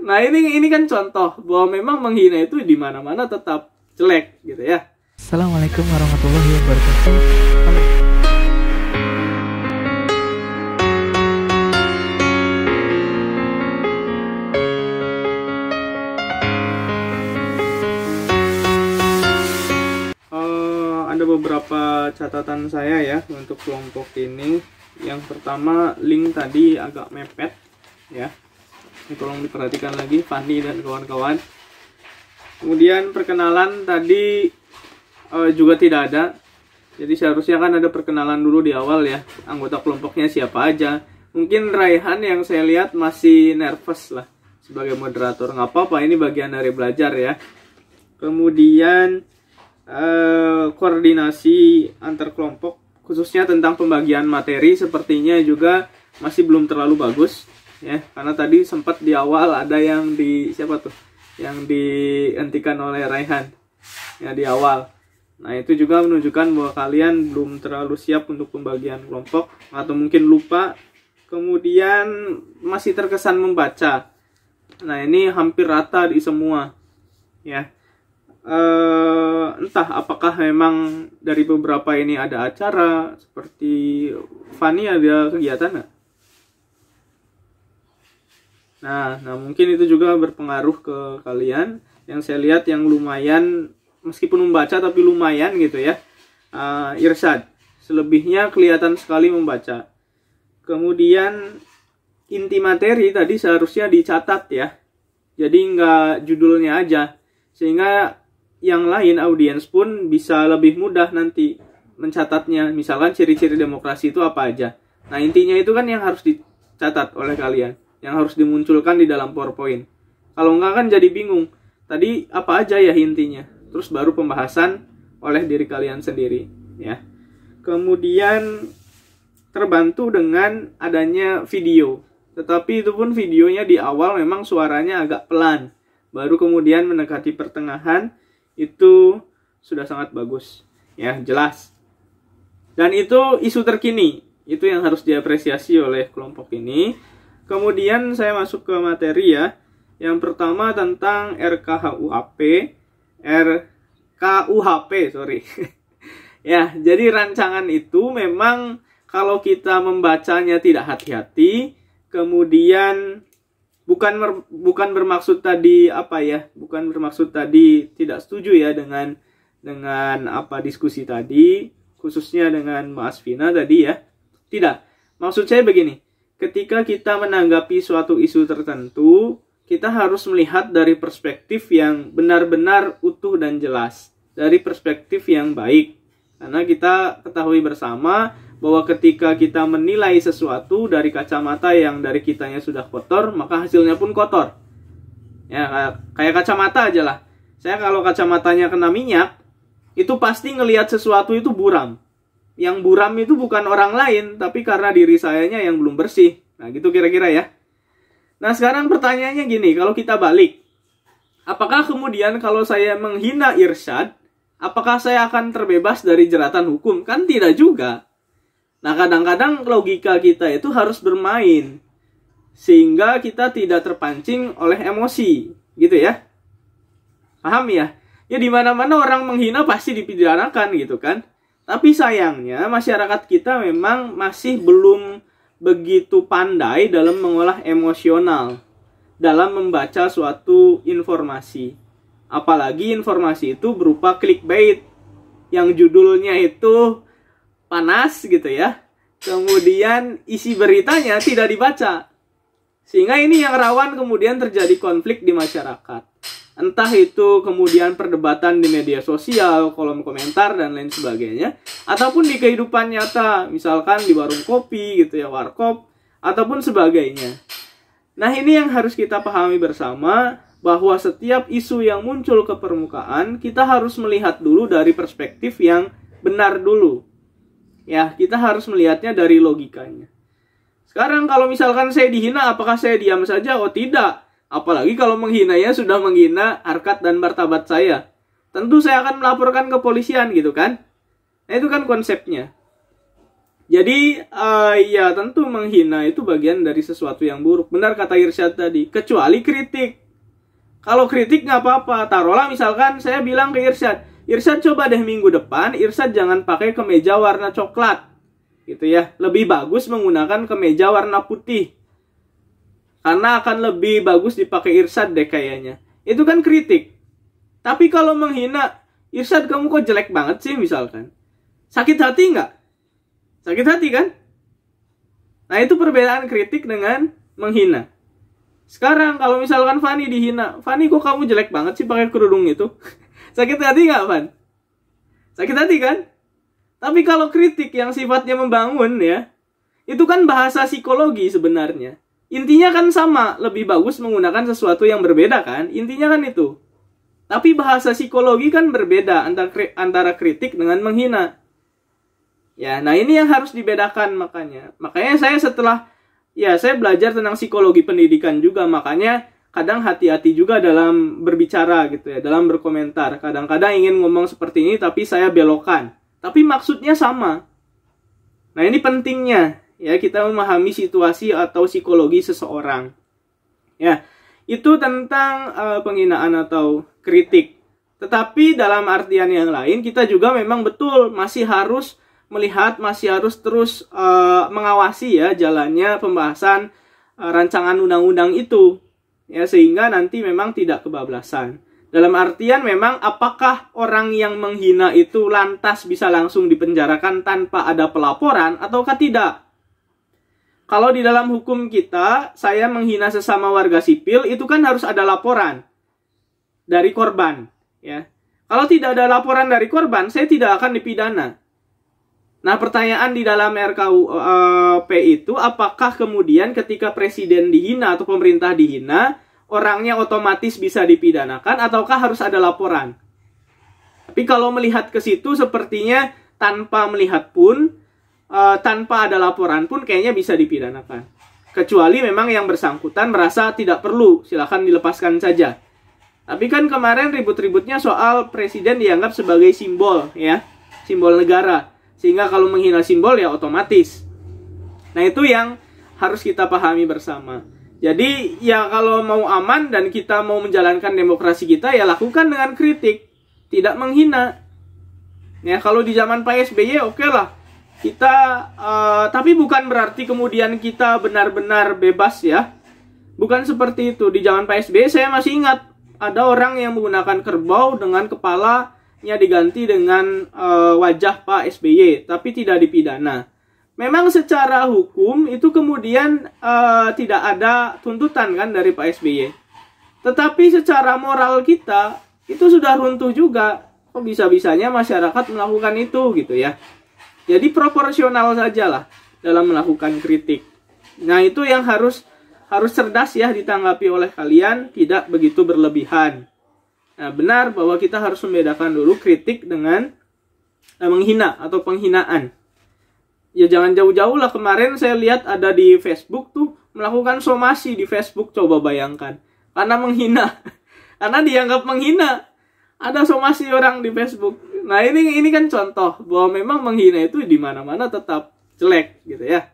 Nah, ini kan contoh bahwa memang menghina itu di mana-mana tetap jelek gitu ya. Assalamualaikum warahmatullahi wabarakatuh. Halo. Ada beberapa catatan saya ya untuk kelompok ini. Yang pertama, link tadi agak mepet ya. Ini tolong diperhatikan lagi, Fani dan kawan-kawan. Kemudian perkenalan tadi juga tidak ada. Jadi seharusnya kan ada perkenalan dulu di awal ya. Anggota kelompoknya siapa aja. Mungkin Raihan yang saya lihat masih nervous lah sebagai moderator. Nggak apa-apa, ini bagian dari belajar ya. Kemudian koordinasi antar kelompok khususnya tentang pembagian materi sepertinya juga masih belum terlalu bagus ya, karena tadi sempat di awal ada yang dihentikan oleh Raihan ya di awal. Nah, itu juga menunjukkan bahwa kalian belum terlalu siap untuk pembagian kelompok atau mungkin lupa. Kemudian masih terkesan membaca. Nah, ini hampir rata di semua ya. Entah apakah memang dari beberapa ini ada acara seperti Fani, ada kegiatan nggak? Nah mungkin itu juga berpengaruh ke kalian. Yang saya lihat yang lumayan, meskipun membaca tapi lumayan gitu ya, Irsyad. Selebihnya kelihatan sekali membaca. Kemudian inti materi tadi seharusnya dicatat ya. Jadi nggak judulnya aja, sehingga yang lain audiens pun bisa lebih mudah nanti mencatatnya. Misalkan ciri-ciri demokrasi itu apa aja. Nah, intinya itu kan yang harus dicatat oleh kalian, yang harus dimunculkan di dalam PowerPoint. Kalau enggak kan jadi bingung. Tadi apa aja ya intinya. Terus baru pembahasan oleh diri kalian sendiri ya. Kemudian terbantu dengan adanya video. Tetapi itu pun videonya di awal memang suaranya agak pelan. Baru kemudian mendekati pertengahan itu sudah sangat bagus ya, jelas. Dan itu isu terkini, itu yang harus diapresiasi oleh kelompok ini. Kemudian saya masuk ke materi ya. Yang pertama tentang RKUHP, sorry. Ya, jadi rancangan itu memang kalau kita membacanya tidak hati-hati, kemudian bukan bermaksud tadi bukan bermaksud tadi tidak setuju ya dengan diskusi tadi, khususnya dengan Mbak Asvina tadi ya. Tidak. Maksud saya begini, ketika kita menanggapi suatu isu tertentu, kita harus melihat dari perspektif yang benar-benar utuh dan jelas, dari perspektif yang baik. Karena kita ketahui bersama bahwa ketika kita menilai sesuatu dari kacamata yang dari kitanya sudah kotor, maka hasilnya pun kotor. Ya, kayak kacamata aja lah. Saya kalau kacamatanya kena minyak, itu pasti ngelihat sesuatu itu buram. Yang buram itu bukan orang lain, tapi karena diri sayanya yang belum bersih. Nah, gitu kira-kira ya. Nah, sekarang pertanyaannya gini, kalau kita balik. Apakah kemudian kalau saya menghina Irsyad, apakah saya akan terbebas dari jeratan hukum? Kan tidak juga. Nah, kadang-kadang logika kita itu harus bermain sehingga kita tidak terpancing oleh emosi, gitu ya. Paham ya? Ya, di mana-mana orang menghina pasti dipidanakan gitu kan. Tapi sayangnya masyarakat kita memang masih belum begitu pandai dalam mengolah emosional dalam membaca suatu informasi. Apalagi informasi itu berupa clickbait yang judulnya itu panas gitu ya. Kemudian isi beritanya tidak dibaca. Sehingga ini yang rawan kemudian terjadi konflik di masyarakat. Entah itu kemudian perdebatan di media sosial, kolom komentar dan lain sebagainya, ataupun di kehidupan nyata, misalkan di warung kopi gitu ya, warkop ataupun sebagainya. Nah, ini yang harus kita pahami bersama, bahwa setiap isu yang muncul ke permukaan kita harus melihat dulu dari perspektif yang benar dulu. Ya, kita harus melihatnya dari logikanya. Sekarang kalau misalkan saya dihina, apakah saya diam saja? Oh tidak. Apalagi kalau menghinanya sudah menghina harkat dan martabat saya. Tentu saya akan melaporkan ke kepolisian gitu kan. Nah, itu kan konsepnya. Jadi ya tentu menghina itu bagian dari sesuatu yang buruk. Benar kata Irsyad tadi, kecuali kritik. Kalau kritik nggak apa-apa. Taruhlah misalkan saya bilang ke Irsyad, Irsyad coba deh minggu depan, Irsyad jangan pakai kemeja warna coklat. Gitu ya. Lebih bagus menggunakan kemeja warna putih. Karena akan lebih bagus dipakai Irsyad deh kayaknya. Itu kan kritik. Tapi kalau menghina, Irsyad kamu kok jelek banget sih misalkan. Sakit hati nggak? Sakit hati kan? Nah itu perbedaan kritik dengan menghina. Sekarang kalau misalkan Fani dihina, Fani kok kamu jelek banget sih pakai kerudung itu? Sakit hati nggak, Fan? Sakit hati kan? Tapi kalau kritik yang sifatnya membangun ya, itu kan bahasa psikologi sebenarnya. Intinya kan sama, lebih bagus menggunakan sesuatu yang berbeda kan? Intinya kan itu. Tapi bahasa psikologi kan berbeda antara kritik dengan menghina. Ya, nah ini yang harus dibedakan makanya. Makanya saya saya belajar tentang psikologi pendidikan juga, makanya kadang hati-hati juga dalam berbicara gitu ya, dalam berkomentar. Kadang-kadang ingin ngomong seperti ini tapi saya belokkan. Tapi maksudnya sama. Nah, ini pentingnya ya kita memahami situasi atau psikologi seseorang. Ya, itu tentang penghinaan atau kritik. Tetapi dalam artian yang lain kita juga memang betul masih harus melihat, masih harus terus mengawasi ya jalannya pembahasan rancangan undang-undang itu. Ya, sehingga nanti memang tidak kebablasan. Dalam artian memang apakah orang yang menghina itu lantas bisa langsung dipenjarakan tanpa ada pelaporan ataukah tidak? Kalau di dalam hukum kita, saya menghina sesama warga sipil, itu kan harus ada laporan dari korban. Ya. Kalau tidak ada laporan dari korban, saya tidak akan dipidana. Nah, pertanyaan di dalam RKUP itu, apakah kemudian ketika presiden dihina atau pemerintah dihina, orangnya otomatis bisa dipidanakan ataukah harus ada laporan? Tapi kalau melihat ke situ, sepertinya tanpa melihat pun, tanpa ada laporan pun kayaknya bisa dipidanakan. Kecuali memang yang bersangkutan merasa tidak perlu, silakan dilepaskan saja. Tapi kan kemarin ribut-ributnya soal presiden dianggap sebagai simbol, ya, simbol negara. Sehingga kalau menghina simbol ya otomatis. Nah itu yang harus kita pahami bersama. Jadi ya kalau mau aman dan kita mau menjalankan demokrasi kita ya lakukan dengan kritik, tidak menghina. Ya kalau di zaman Pak SBY oke lah. Kita tapi bukan berarti kemudian kita benar-benar bebas ya. Bukan seperti itu. Di zaman Pak SBY saya masih ingat ada orang yang menggunakan kerbau dengan kepalanya diganti dengan wajah Pak SBY, tapi tidak dipidana. Memang secara hukum itu kemudian tidak ada tuntutan kan dari Pak SBY. Tetapi secara moral kita itu sudah runtuh juga. Kok bisa-bisanya masyarakat melakukan itu gitu ya. Jadi proporsional sajalah dalam melakukan kritik. Nah itu yang harus cerdas ya ditanggapi oleh kalian, tidak begitu berlebihan. Nah benar bahwa kita harus membedakan dulu kritik dengan menghina atau penghinaan. Ya jangan jauh-jauh lah, kemarin saya lihat ada di Facebook tuh melakukan somasi di Facebook, coba bayangkan. Karena menghina, karena dianggap menghina, ada somasi orang di Facebook. Nah ini kan contoh bahwa memang menghina itu di mana-mana tetap jelek gitu ya.